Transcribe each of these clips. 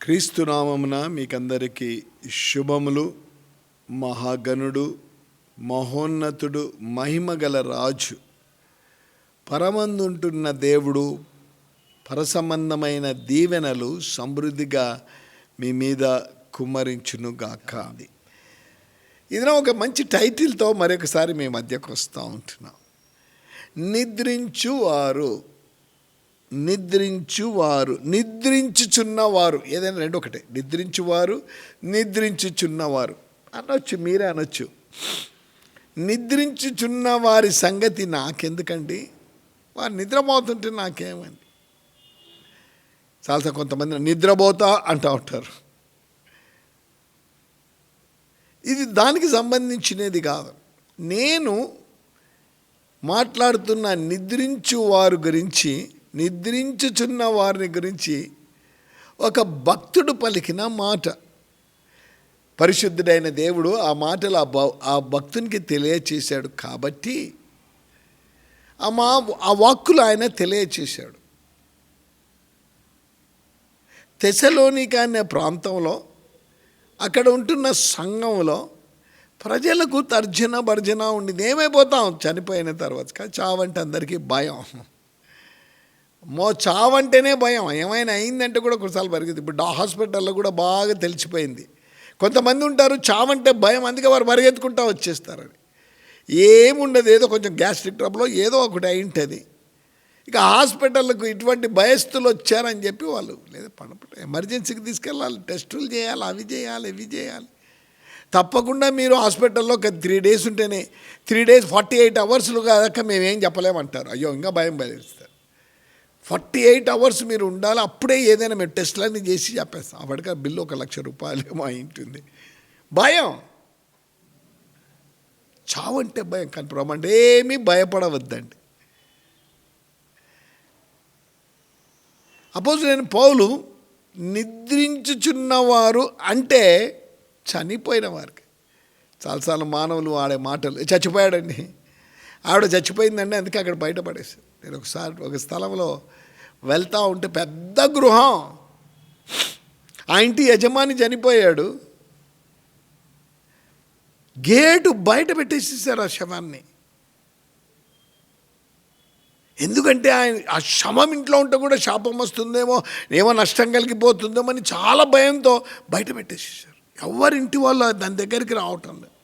క్రీస్తు నామమున మీకందరికీ శుభములు. మహాగణుడు, మహోన్నతుడు, మహిమగల రాజు, పరమందుంటున్న దేవుడు, పరసంబంధమైన దీవెనలు సమృద్ధిగా మీ మీద కుమ్మరించునుగాక. ఇది ఒక మంచి టైటిల్తో మరొకసారి మీ మధ్యకు వస్తూ ఉంటున్నాం. నిద్రించుచున్నవారు, ఏదైనా రెండు ఒకటే, నిద్రించుచున్నవారు అనొచ్చు, మీరే అనొచ్చు. నిద్రించుచున్న వారి సంగతి నాకెందుకండి, వారు నిద్రపోతుంటే నాకేమండి. చాలా కొంతమంది నిద్రపోతా అంటూ ఉంటారు. ఇది దానికి సంబంధించినది కాదు. నేను మాట్లాడుతున్న నిద్రించుచున్న వారిని గురించి ఒక భక్తుడు పలికిన మాట. పరిశుద్ధుడైన దేవుడు ఆ మాటలు ఆ భక్తునికి తెలియచేశాడు కాబట్టి ఆ వాక్కులు ఆయన తెలియచేశాడు. తెసలోనిక అనే ప్రాంతంలో అక్కడ ఉంటున్న సంఘంలో ప్రజలకు తర్జన భర్జన ఉండింది. ఏమైపోతాం చనిపోయిన తర్వాత. కానీ చావంటే అందరికీ భయం. చావంటేనే భయం. ఏమైనా అయిందంటే కూడా కొన్నిసార్లు పరిగెత్తి. ఇప్పుడు హాస్పిటల్లో కూడా బాగా తెలిసిపోయింది. కొంతమంది ఉంటారు చావంటే భయం, అందుకే వారు పరిగెత్తుకుంటూ వచ్చేస్తారని. ఏముండదు, ఏదో కొంచెం గ్యాస్ట్రిక్ ట్రబుల్ ఏదో ఒకటి అయి ఉంటుంది. ఇక హాస్పిటల్కు ఇటువంటి భయస్థులు వచ్చారని చెప్పి వాళ్ళు లేదా ఎమర్జెన్సీకి తీసుకెళ్ళాలి, టెస్టులు చేయాలి, అవి చేయాలి, ఇవి చేయాలి. తప్పకుండా మీరు హాస్పిటల్లో ఒక 3 days ఉంటేనే 3 days 48 hours కాక మేమేం చెప్పలేమంటారు. అయ్యో ఇంకా భయం బయలుస్తారు. 48 hours మీరు ఉండాలి. అప్పుడే ఏదైనా మేము టెస్టులన్నీ చేసి చెప్పేస్తాం. అప్పటికే బిల్లు 1,00,000 రూపాయలు ఏమో అయి ఉంటుంది. భయం. చావంటే భయం. కానీ ప్రభు అంటే ఏమీ భయపడవద్దండి. అపోస్తలుడైన పౌలు నిద్రించుచున్నవారు అంటే చనిపోయిన వారికి. చాలాసార్లు మానవులు వాడే మాటలు, చచ్చిపోయాడండి, ఆవిడ చచ్చిపోయిందండి, అందుకే అక్కడ బయటపడేసి. నేను ఒకసారి ఒక స్థలంలో వెళ్తూ ఉంటే పెద్ద గృహం, ఆ ఇంటి యజమాని చనిపోయాడు, గేటు బయట పెట్టేసేసారు ఆ శవాన్ని. ఎందుకంటే ఆయన ఆ శవం ఇంట్లో ఉంటే కూడా శాపం వస్తుందేమో, ఏమో నష్టం కలిగిపోతుందేమో అని చాలా భయంతో బయట పెట్టేసేసారు. ఎవరింటి వాళ్ళు దాని దగ్గరికి రావటం లేదు.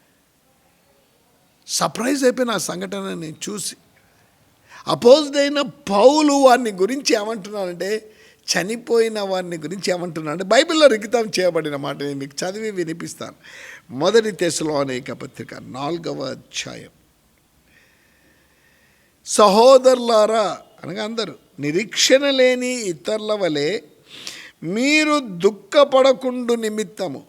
సర్ప్రైజ్ అయిపోయిన ఆ సంఘటన నేను చూసి. అపోజిడైన పౌలు వారిని గురించి ఏమంటున్నానంటే, చనిపోయిన వారిని గురించి ఏమంటున్నానంటే, బైబిల్లో లిఖితం చేయబడిన మాట నేను మీకు చదివి వినిపిస్తాను. 1 తెస్సలోనిక పత్రిక 4వ అధ్యాయం. సహోదరులారా అనగా అందరూ, నిరీక్షణ లేని ఇతరుల వలె మీరు దుఃఖపడకుండు నిమిత్తము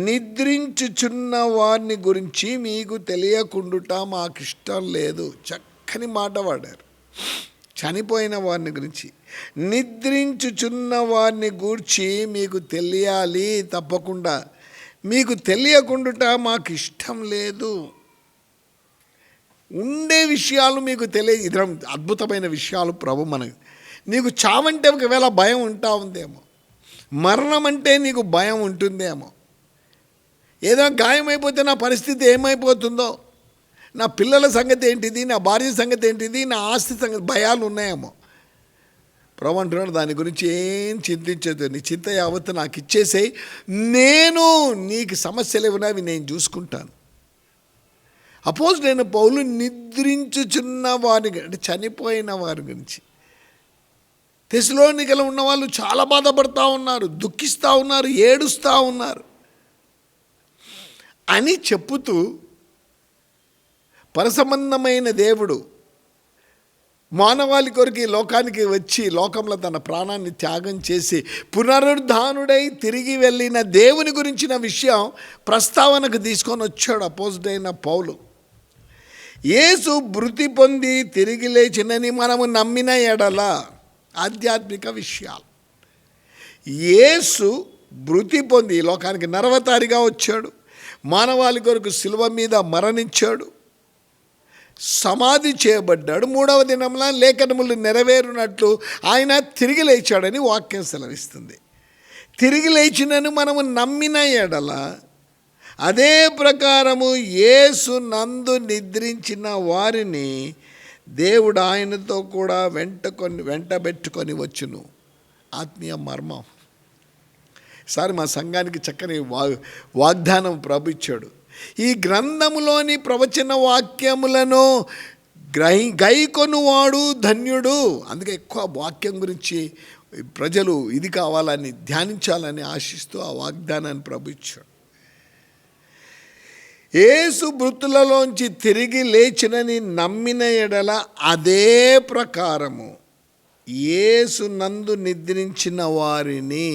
నిద్రించుచున్న వారిని గురించి మీకు తెలియకుండుట మాకు ఇష్టం లేదు. చక్కని మాట వాడారు. చనిపోయిన వారిని గురించి, నిద్రించుచున్న వారిని గూర్చి మీకు తెలియాలి, తప్పకుండా మీకు తెలియకుండుట మాకు ఇష్టం లేదు. ఉండే విషయాలు మీకు ఇది అద్భుతమైన విషయాలు ప్రభు మనకి. నీకు చావంటే ఒకవేళ భయం ఉంటా ఉందేమో, మరణం అంటే నీకు భయం ఉంటుందేమో, ఏదో గాయమైపోతే నా పరిస్థితి ఏమైపోతుందో, నా పిల్లల సంగతి ఏంటిది, నా భార్య సంగతి ఏంటిది, నా ఆస్తి సంగతి, భయాలు ఉన్నాయేమో. ప్రభు అంటున్నాడు, దాని గురించి ఏం చింతించదు, నీ చింత యావత్తు నాకు ఇచ్చేసేయి, నేను నీకు సమస్యలు ఏమైనా అవి నేను చూసుకుంటాను. అపోజిడైన పౌలు నిద్రించుచున్న వారి అంటే చనిపోయిన వారి గురించి. తెస్సలోనికలో ఉన్న వాళ్ళు చాలా బాధపడుతూ ఉన్నారు, దుఃఖిస్తూ ఉన్నారు, ఏడుస్తూ ఉన్నారు అని చెప్పుతూ, పరసంబంధమైన దేవుడు మానవాళి కొరకు ఈ లోకానికి వచ్చి లోకంలో తన ప్రాణాన్ని త్యాగం చేసి పునరుద్ధానుడై తిరిగి వెళ్ళిన దేవుని గురించిన విషయం ప్రస్తావనకు తీసుకొని వచ్చాడు అపోజిడైన పౌలు. యేసు మృతి పొంది తిరిగి లేచినని మనము నమ్మిన ఎడల, ఆధ్యాత్మిక విషయాలు, యేసు మృతి పొంది ఈ లోకానికి నరవతారిగా వచ్చాడు, మానవాళి కొరకు శిలువ మీద మరణించాడు, సమాధి చేయబడ్డాడు, 3వ దినంలో లేఖనములు నెరవేరునట్లు ఆయన తిరిగి లేచాడని వాక్యం సెలవిస్తుంది. తిరిగి లేచినను మనము నమ్మిన ఎడల అదే ప్రకారము యేసు నందు నిద్రించిన వారిని దేవుడు ఆయనతో కూడా వెంటబెట్టుకొని వచ్చును. ఆత్మీయ మర్మం. సార్ మా సంఘానికి చక్కని వాగ్దానం ప్రభు ఇచ్చాడు. ఈ గ్రంథములోని ప్రవచన వాక్యములను గైకొనువాడు ధన్యుడు. అందుకే ఎక్కువ వాక్యం గురించి ప్రజలు ఇది కావాలని ధ్యానించాలని ఆశిస్తూ ఆ వాగ్దానాన్ని ప్రభు ఇచ్చాడు. యేసు మృతులలోంచి తిరిగి లేచినని నమ్మిన ఎడల అదే ప్రకారము యేసు నందు నిద్రించిన వారిని,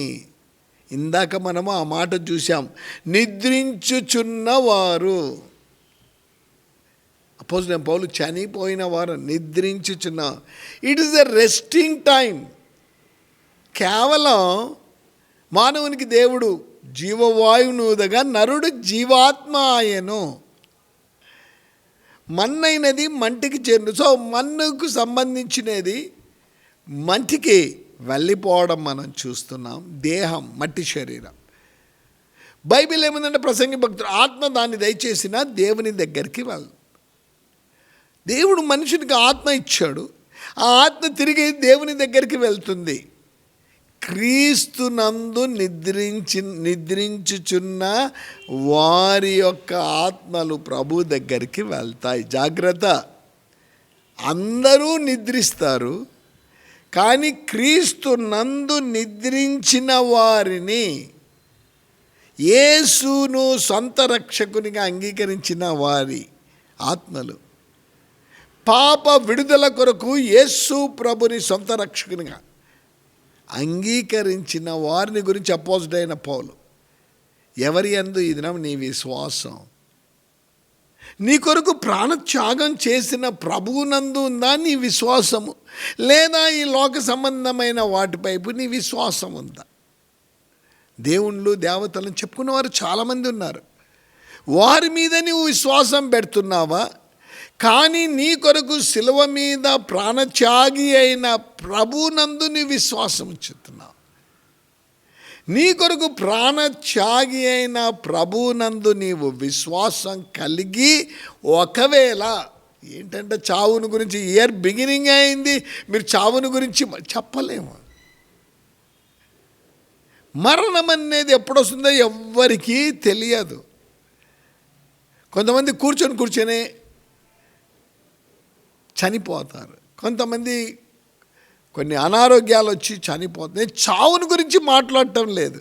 ఇందాక మనము ఆ మాట చూసాం, నిద్రించుచున్నవారు. అపోజిట్ పౌలు చనిపోయిన వారు నిద్రించుచున్న, it is the resting time. కేవలం మానవునికి దేవుడు జీవవాయువునుదగా నరుడు జీవాత్మ ఆయను. మన్నైనది మంటికి చేరు. సో మన్నుకు సంబంధించినది మంటికి వెళ్ళిపోవడం మనం చూస్తున్నాం. దేహం, మట్టి శరీరం. బైబిల్ ఏముందంటే ప్రసంగి భక్తుడు ఆత్మ దాన్ని దయచేసిన దేవుని దగ్గరికి దేవుడు మనుషునికి ఆత్మ ఇచ్చాడు. ఆ ఆత్మ తిరిగి దేవుని దగ్గరికి వెళ్తుంది. క్రీస్తునందు నిద్రించుచున్న వారి యొక్క ఆత్మలు ప్రభు దగ్గరికి వెళ్తాయి. జాగ్రత్త, అందరూ నిద్రిస్తారు, కానీ క్రీస్తునందు నిద్రించిన వారిని, యేసును సొంత రక్షకునిగా అంగీకరించిన వారి ఆత్మలు, పాప విడుదల కొరకు యేసు ప్రభుని సొంత రక్షకునిగా అంగీకరించిన వారిని గురించి అపోజిట్ అయిన పౌలు, ఎవరి యందు ఈ దినం నీ విశ్వాసం, నీ కొరకు ప్రాణత్యాగం చేసిన ప్రభువునందు ఉందా నీ విశ్వాసము, లేదా ఈ లోక సంబంధమైన వాటిపైపు నీ విశ్వాసం ఉందా? దేవుళ్ళు దేవతలను చెప్పుకున్నవారు చాలామంది ఉన్నారు. వారి మీద నీవు విశ్వాసం పెడుతున్నావా? కానీ నీ కొరకు శిలువ మీద ప్రాణత్యాగి అయిన ప్రభునందు నీ విశ్వాసం ఉంచుతున్నావు. నీ కొరకు ప్రాణత్యాగి అయిన ప్రభునందు నీవు విశ్వాసం కలిగి, ఒకవేళ ఏంటంటే చావుని గురించి ఇయర్ బిగినింగ్ అయింది, మీరు చావుని గురించి చెప్పలేము. మరణం అనేది ఎప్పుడొస్తుందో ఎవ్వరికీ తెలియదు. కొంతమంది కూర్చొని చనిపోతారు. కొంతమంది కొన్ని అనారోగ్యాలు వచ్చి చనిపోతాయి. చావుని గురించి మాట్లాడటం లేదు.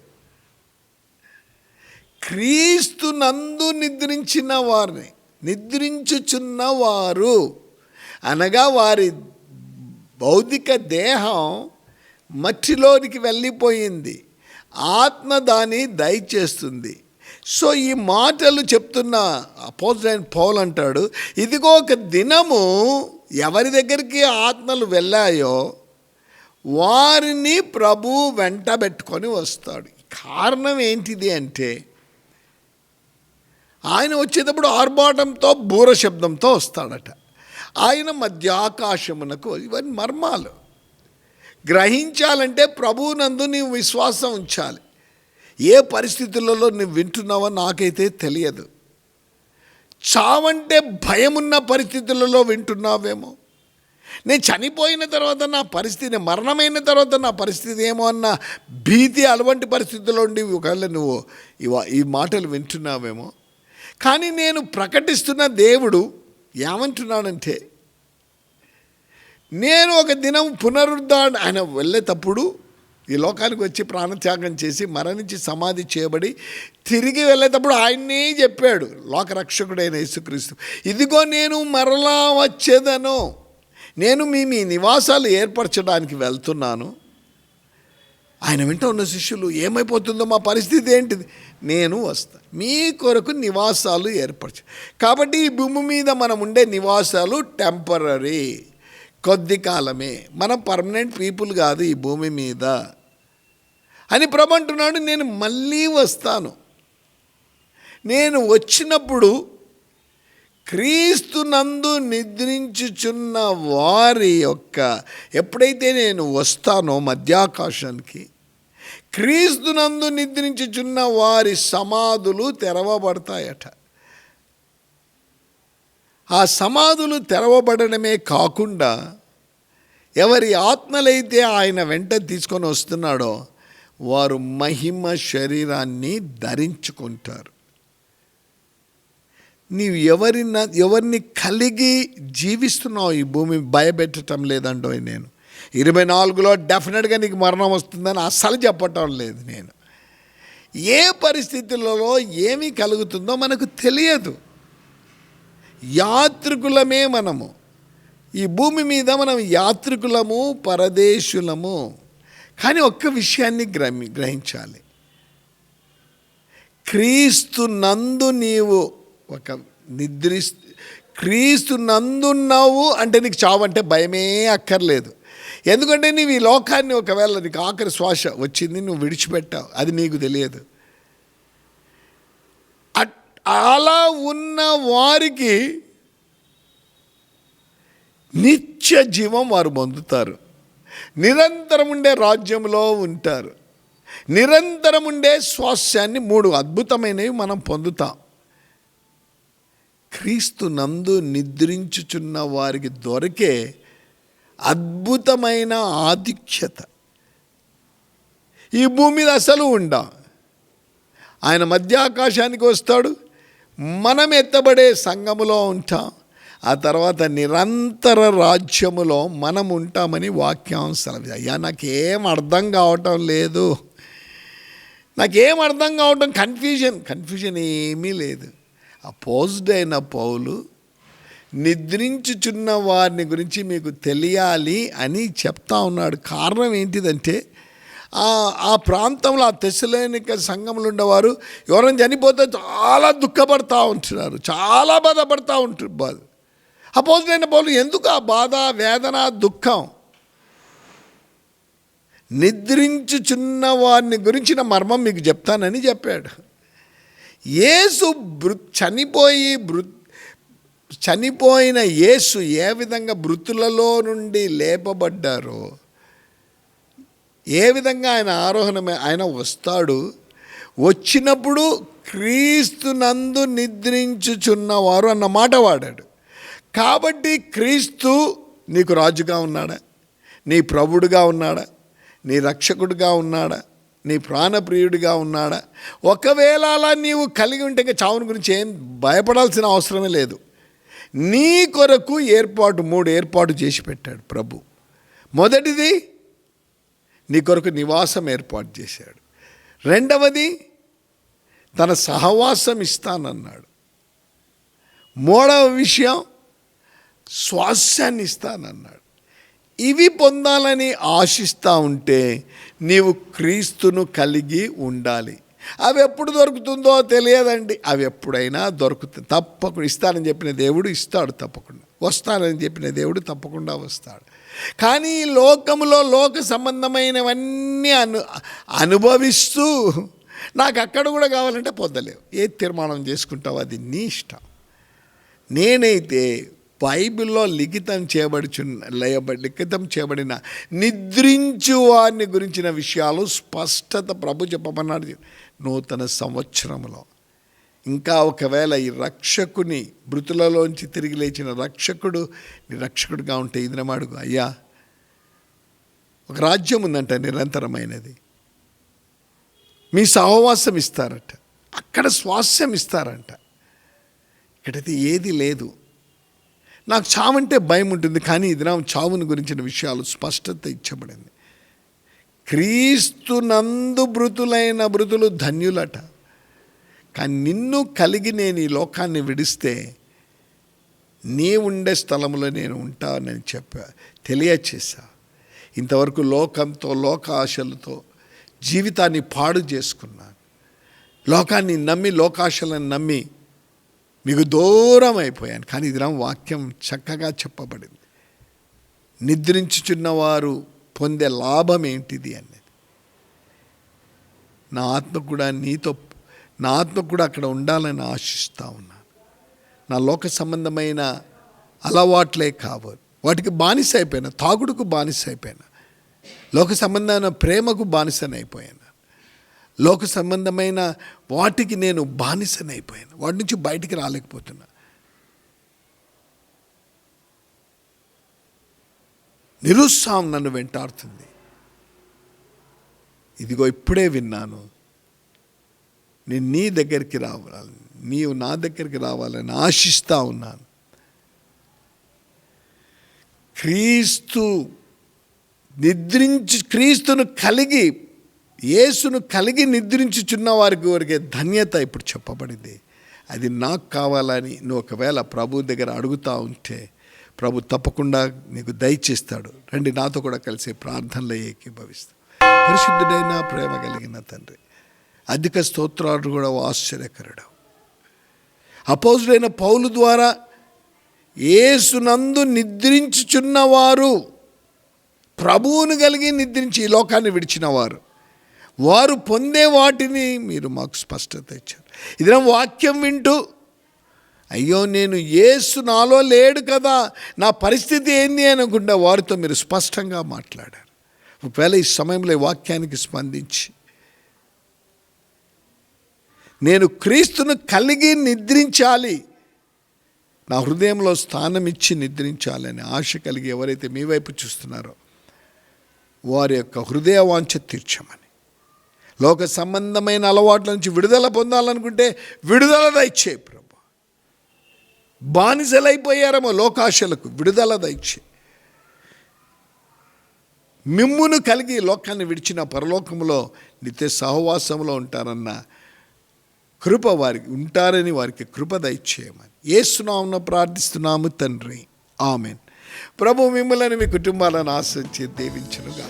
క్రీస్తునందు నిద్రించిన వారిని, నిద్రించుచున్నవారు అనగా వారి భౌతిక దేహం మట్టిలోనికి వెళ్ళిపోయింది, ఆత్మ దాన్ని దయచేస్తుంది. సో ఈ మాటలు చెప్తున్న అపోజిట్ పౌలు అంటాడు, ఇదిగో ఒక దినము ఎవరి దగ్గరికి ఆత్మలు వెళ్ళాయో వారిని ప్రభు వెంటబెట్టుకొని వస్తాడు. కారణం ఏంటిది అంటే, ఆయన వచ్చేటప్పుడు ఆర్భాటంతో బూర శబ్దంతో వస్తాడట. ఆయన మధ్యాకాశమునకు, ఇవన్నీ మర్మాలు గ్రహించాలంటే ప్రభువునందు నీవు విశ్వాసం ఉంచాలి. ఏ పరిస్థితులలో నువ్వు వింటున్నావో నాకైతే తెలియదు. చావంటే భయమున్న పరిస్థితులలో వింటున్నావేమో. నేను చనిపోయిన తర్వాత నా పరిస్థితి, మరణమైన తర్వాత నా పరిస్థితి ఏమో అన్న భీతి, అటువంటి పరిస్థితుల్లో ఉండి ఒకవేళ నువ్వు ఈ మాటలు వింటున్నావేమో. కానీ నేను ప్రకటిస్తున్న దేవుడు ఏమంటున్నాడంటే, నేను ఒక దినం పునరుద్ధరణ, ఆయన వెళ్ళేటప్పుడు ఈ లోకానికి వచ్చి ప్రాణత్యాగం చేసి మరణించి సమాధి చేయబడి తిరిగి వెళ్ళేటప్పుడు ఆయన్నే చెప్పాడు లోకరక్షకుడైన యేసుక్రీస్తు, ఇదిగో నేను మరలా వచ్చేదను, నేను మీ నివాసాలు ఏర్పరచడానికి వెళ్తున్నాను. ఆయన వెంట ఉన్న శిష్యులు, ఏమైపోతుందో మా పరిస్థితి ఏంటిది? నేను వస్తా, మీ కొరకు నివాసాలు ఏర్పరచు. కాబట్టి ఈ భూమి మీద మనం ఉండే నివాసాలు టెంపరరీ, కొద్ది కాలమే, మనం పర్మనెంట్ పీపుల్ కాదు ఈ భూమి మీద అని ప్రభు అంటున్నాడు. నేను మళ్ళీ వస్తాను. నేను వచ్చినప్పుడు క్రీస్తునందు నిద్రించుచున్న వారి యొక్క, ఎప్పుడైతే నేను వస్తానో మధ్యాకాశానికి, క్రీస్తునందు నిద్రించుచున్న వారి సమాధులు తెరవబడతాయట. ఆ సమాధులు తెరవబడడమే కాకుండా ఎవరి ఆత్మలైతే ఆయన వెంట తీసుకొని వస్తున్నాడో వారు మహిమ శరీరాన్ని ధరించుకుంటారు. నీవు ఎవరిని కలిగి జీవిస్తున్నావు? ఈ భూమి భయపెట్టడం లేదంటో నేను 24లో డెఫినెట్గా నీకు మరణం వస్తుందని అస్సలు చెప్పటం లేదు. నేను ఏ పరిస్థితులలో ఏమి కలుగుతుందో మనకు తెలియదు. యాత్రికులమే మనము. ఈ భూమి మీద మనం యాత్రికులము, పరదేశులము. కానీ ఒక్క విషయాన్ని గ్రహించాలి. క్రీస్తు నందు నీవు క్రీస్తు నందున్నావు అంటే నీకు చావు అంటే భయమే అక్కర్లేదు. ఎందుకంటే నీవు ఈ లోకాన్ని ఒకవేళ నీకు ఆఖరి శ్వాస వచ్చింది, నువ్వు విడిచిపెట్టావు, అది నీకు తెలియదు. అలా ఉన్న వారికి నిత్య జీవం వారు పొందుతారు. నిరంతరం ఉండే రాజ్యంలో ఉంటారు. నిరంతరం ఉండే స్వాస్యాన్ని 3 అద్భుతమైనవి మనం పొందుతాం. క్రీస్తు నందు నిద్రించుచున్న వారికి దొరికే అద్భుతమైన ఆధిక్యత ఈ భూమి మీద అసలు ఉండం. ఆయన మధ్యాకాశానికి వస్తాడు, మనం ఎత్తబడే సంఘములో ఉంటాం. ఆ తర్వాత నిరంతర రాజ్యములో మనం ఉంటామని వాక్యం సెలవు. అయ్యా నాకేం అర్థం కావటం లేదు, నాకేం అర్థం కావటం, కన్ఫ్యూజన్ ఏమీ లేదు. అపోజ్డ్ అయిన పౌలు నిద్రించుచున్న వారిని గురించి మీకు తెలియాలి అని చెప్తా ఉన్నాడు. కారణం ఏంటిదంటే ఆ ప్రాంతంలో ఆ తెస్సలోనిక సంఘంలో ఉండేవారు ఎవరైనా చనిపోతే చాలా దుఃఖపడతా ఉంటున్నారు, చాలా బాధపడతా ఉంటారు. అపోజ్డ్ అయిన పౌలు ఎందుకు ఆ బాధ, వేదన, దుఃఖం? నిద్రించుచున్న వారిని గురించిన మర్మం మీకు చెప్తానని చెప్పాడు. యేసు చనిపోయిన యేసు ఏ విధంగా మృతులలో నుండి లేపబడ్డారో, ఏ విధంగా ఆయన ఆయన వస్తాడు, వచ్చినప్పుడు క్రీస్తునందు నిద్రించుచున్నవారు అన్న మాట వాడాడు. కాబట్టి క్రీస్తు నీకు రాజుగా ఉన్నాడా, నీ ప్రభుడుగా ఉన్నాడా, నీ రక్షకుడిగా ఉన్నాడా, నీ ప్రాణప్రియుడిగా ఉన్నాడా? ఒకవేళ అలా నీవు కలిగి ఉంటే చావుని గురించి ఏం భయపడాల్సిన అవసరమే లేదు. నీ కొరకు 3 ఏర్పాటు చేసి పెట్టాడు ప్రభు. మొదటిది నీ కొరకు నివాసం ఏర్పాటు చేశాడు. రెండవది తన సహవాసం ఇస్తానన్నాడు. మూడవ విషయం స్వాస్యాన్ని ఇస్తానన్నాడు. ఇవి పొందాలని ఆశిస్తూ ఉంటే నీవు క్రీస్తును కలిగి ఉండాలి. అవి ఎప్పుడు దొరుకుతుందో తెలియదండి. అవి ఎప్పుడైనా దొరుకుతుంది, తప్పకుండా. ఇస్తానని చెప్పిన దేవుడు ఇస్తాడు తప్పకుండా, వస్తానని చెప్పిన దేవుడు తప్పకుండా వస్తాడు. కానీ ఈ లోకములో లోక సంబంధమైనవన్నీ అనుభవిస్తూ నాకు అక్కడ కూడా కావాలంటే పొందలేవు. ఏ తీర్మానం చేసుకుంటావు అది నీ ఇష్టం. నేనైతే బైబిల్లో లిఖితం చేయబడిన నిద్రించు వారిని గురించిన విషయాలు స్పష్టత ప్రభు చెప్పమన్నాడు. నూతన సంవత్సరంలో ఇంకా ఒకవేళ ఈ రక్షకుని మృతులలోంచి తిరిగి లేచిన రక్షకుడు నీ రక్షకుడిగా ఉంటే ఇది అడుగు, అయ్యా ఒక రాజ్యం ఉందంట నిరంతరమైనది, మీ సహవాసం ఇస్తారట, అక్కడ స్వాస్యం ఇస్తారంట. ఇక్కడైతే ఏది లేదు. నాకు చావంటే భయం ఉంటుంది, కానీ ఇది నా చావుని గురించిన విషయాలు స్పష్టత ఇచ్చబడింది. క్రీస్తునందు మృతులు ధన్యులట. కానీ నిన్ను కలిగి నేను ఈ లోకాన్ని విడిస్తే నీ ఉండే స్థలంలో నేను ఉంటానని తెలియచేశా. ఇంతవరకు లోకంతో, లోక ఆశలతో జీవితాన్ని పాడు చేసుకున్నాను. లోకాన్ని నమ్మి, లోకాశలను నమ్మి మీకు దూరం అయిపోయాను. కానీ ఇది వాక్యం చక్కగా చెప్పబడింది. నిద్రించుచున్నవారు పొందే లాభం ఏంటిది అనేది. నా ఆత్మ కూడా అక్కడ ఉండాలని ఆశిస్తూ ఉన్నాను. నా లోక సంబంధమైన అలవాట్లే కావాలి, వాటికి బానిస అయిపోయినా, తాగుడుకు బానిస అయిపోయినా, లోక సంబంధమైన ప్రేమకు బానిసనైపోయాను. లోక సంబంధమైన వాటికి నేను బానిసనైపోయాను. వాటి నుంచి బయటికి రాలేకపోతున్నా. నిరుత్సాహం నన్ను వెంటాడుతుంది. ఇదిగో ఇప్పుడే విన్నాను, నేను నీ దగ్గరికి రావాలి, నీవు నా దగ్గరికి రావాలని ఆశిస్తూ ఉన్నాను. క్రీస్తును కలిగి, యేసును కలిగి నిద్రించుచున్న వారికి వరకే ధన్యత ఇప్పుడు చెప్పబడింది. అది నాకు కావాలని నువ్వు ఒకవేళ ప్రభు దగ్గర అడుగుతూ ఉంటే ప్రభు తప్పకుండా నీకు దయచేస్తాడు. రండి, నాతో కూడా కలిసి ప్రార్థనలో ఏకీభవిస్తాం. పరిశుద్ధుడైన ప్రేమ కలిగిన తండ్రి, అధిక స్తోత్రాలు కూడా ఆశ్చర్యకరుడు. అపోస్తులైన పౌలు ద్వారా యేసునందు నిద్రించుచున్నవారు, ప్రభువును కలిగి నిద్రించి ఈ లోకాన్ని విడిచిన వారు పొందే వాటిని మీరు మాకు స్పష్టత ఇచ్చారు. ఇదే వాక్యం వింటూ, అయ్యో నేను యేసు నాలో లేడు కదా, నా పరిస్థితి ఏంది అనుకుంటే వారితో మీరు స్పష్టంగా మాట్లాడారు. ఒకవేళ ఈ సమయంలో ఈ వాక్యానికి స్పందించి నేను క్రీస్తును కలిగి నిద్రించాలి, నా హృదయంలో స్థానం ఇచ్చి నిద్రించాలని ఆశ కలిగి ఎవరైతే మీ వైపు చూస్తున్నారో వారి యొక్క హృదయ వాంఛ తీర్చమని, లోక సంబంధమైన అలవాట్ల నుంచి విడుదల పొందాలనుకుంటే విడుదల దయచేయి ప్రభు. బానిసలైపోయారేమో లోకాశలకు, విడుదల దయచే. మిమ్మును కలిగి లోకాన్ని విడిచిన పరలోకంలో నిత్య సహవాసంలో ఉంటారన్న కృప వారికి ఉంటారని వారికి కృప దయచేయమని యేసు నామమున ప్రార్థిస్తున్నాము తండ్రి, ఆమెన్. ప్రభు మిమ్మల్ని మీ కుటుంబాలను ఆశించి దీవించునుగా.